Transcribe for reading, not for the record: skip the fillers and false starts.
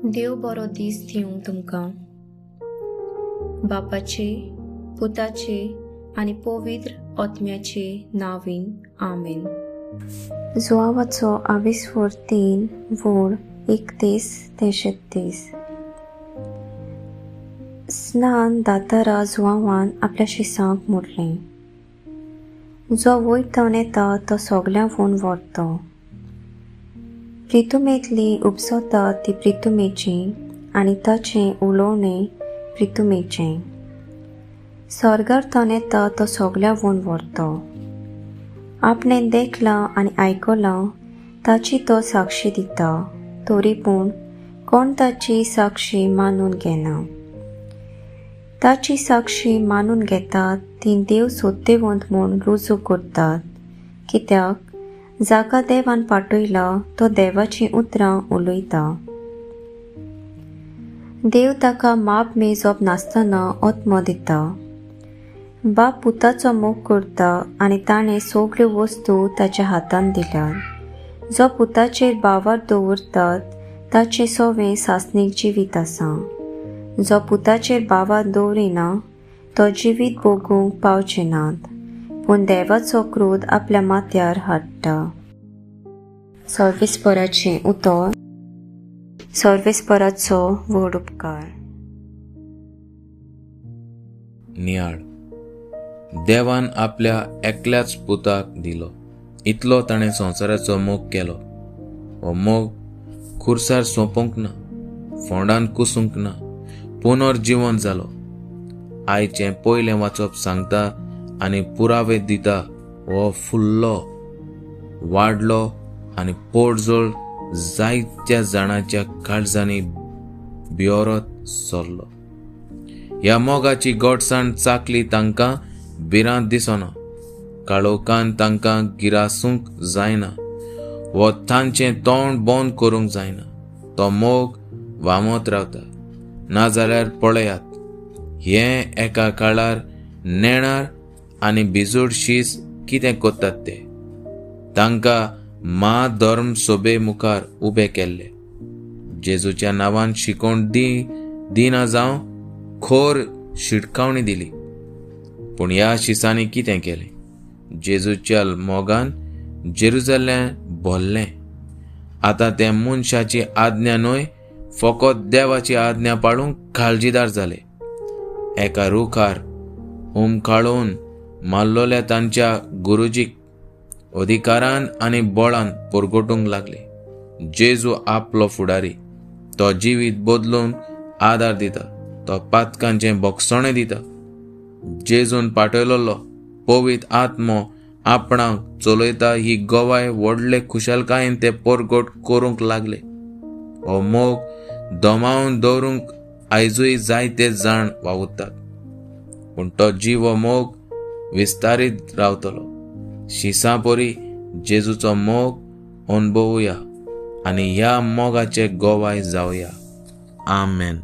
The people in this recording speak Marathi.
देव बरो दीस दिवं तुमकां. बापाचे, पुताचे आनी पवित्र आत्म्याचे नांवीन. आमेन. जुआवाचो 22:3 वोड 31-36. स्नान दातारा जुआवान आपल्या शिसांक मोडलें. जो वयतावन येता तो सोगल्या फोन व्हरतो. प्रितुमेंतली उपसता ती प्रितुमेची आनी ताचें उलोवणें प्रितुमेचें. स्वर्गार्थान येता तो सोगल्या फोन व्हरतो. आपणें देखलां आनी आयकलां ताची तो साक्षी दिता, तरी पूण कोण ताची साक्षी मानून घेना. ताची साक्षी मानून घेतात ती देव सोद्तेवंत म्हूण रुजू करतात, कित्याक जाका देवान पाठयला तो देवाची उतरां उलयता. देव ताका माप मेजप नासतना आत्मो दिता. बाप पुताचो मोग करता आनी ताणें सगल्यो वस्तू ताच्या हातांत दिल्यात. जो पुताचेर बावर दवरतात ताचें सवें सासणीक जिवीत आसा. जो पुताचेर बावर दवरिना तो जिवीत भोगूंक पावचे नात, पूण देवाचो क्रोध आपल्या माथ्यार हाडटा. सर्वेस्पराचें उतर. सर्वेस्पराचो व्हड उपकार. नियाळ. देवान आपल्या एकल्याच पुताक दिलो. इतलो ताणें संवसाराचो मोग केलो. हो मोग खुर्सार सोंपूंक ना, फोंडान कुसूंक ना, पुनर्जीवन जालो. आयचें पयलें वाचप सांगता आनी पुरावे दिता हो फुल्लो, वाडलो आनी पोटजोळ जायत्या जाणांच्या काळजांनी बियोरत सरलो. ह्या मोगाची गोडसाण चाकली तांकां भिरांत दिसना. काळोखान तांकां गिरासूंक जायना वो तांचें तोंड बंद करूंक जायना. तो मोग वामत रावता. नाजाल्यार पळयात, हें एका काळार नेणार आनी बिजोड शीस कितें कोत्तात ते. तांकां धर्म सोबे मुखार उबे केल्ले. जेजूच्या नांवान शिकोवण दिना जावं खोर शिटकावणी दिली. पूण ह्या शिसांनी कितें केलें? जेजूच्या मोगान जेरुजलेम भरलें. आतां ते मनशाची आज्ञा न्हय, फकत देवाची आज्ञा पाळूंक काळजीदार जाले. एका रुखार काळोवन मारलोल्या तांच्या गुरुजीक अधिकारान आनी बळान परगटूंक लागले. जेजू आपलो फुडारी. तो जिवीत बदलून आदार दिता. तो पातकांचें बोगसणें दिता. जेजून पाठयलोलो पवित्र आत्मो आपणाक चलयता ही गोवाय व्हडले खुशालकायेन ते परगट करूंक लागले. हो मोग दोमावन दवरूंक आयजूय जायते जाण वावुरतात, पूण तो जीव मोग विस्तारीत रावतलो. शिसां परी जेजूचो मोग अनुभवुया आनी ह्या मोगाचे गोवाय जावया. आमेन.